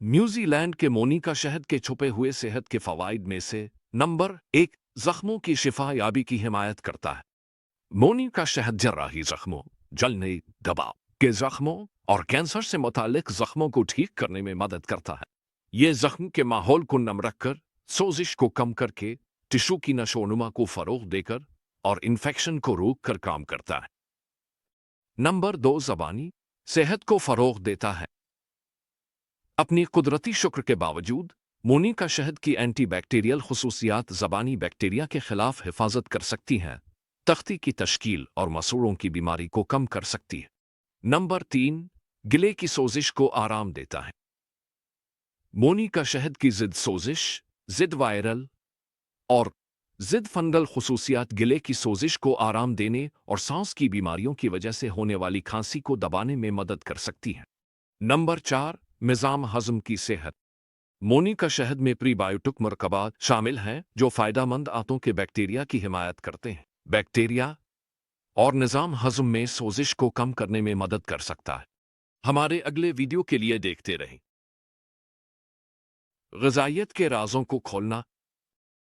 New Zealand के मोनी का शहद के छुपे हुए सेहत के फवाइद में से नंबर 1 जख्मों की शिफा याबी की हिमायत करता है। मोनी का शहद जर्राही जख्मों, जलने, दबाव के जख्मों और कैंसर से मुतालिक जख्मों को ठीक करने में मदद करता है। ये जख्म के माहौल को नम रखकर, सोजिश को कम करके, टिश्यू की नशोनुमा को फरोग देकर और इन्फेक्शन को रोक कर काम करता है। नंबर 2 ज़बानी सेहत को फरोग देता है। अपनी कुदरती शुक्र के बावजूद मोनी का शहद की एंटीबैक्टीरियल खसूसियात ज़बानी बैक्टीरिया के खिलाफ हिफाजत कर सकती हैं, तख्ती की तश्कील और मसूड़ों की बीमारी को कम कर सकती है। नंबर 3 गिले की सोजिश को आराम देता है। मोनी का शहद की जिद सोजिश, जिद वायरल और जिद फंगल खसूसियात गिले की सोजिश को आराम देने और सांस की बीमारियों की वजह से होने वाली खांसी को दबाने में मदद कर सकती है। नंबर 4 निज़ाम हज़म की सेहत। मोनी का शहद में प्रीबायोटिक मरकबात शामिल हैं जो फ़ायदेमंद आंतों के बैक्टीरिया की हिमायत करते हैं। बैक्टीरिया और निज़ाम हज़म में सोजिश को कम करने में मदद कर सकता है। हमारे अगले वीडियो के लिए देखते रहें। ग़िज़ाइयत के राज़ों को खोलना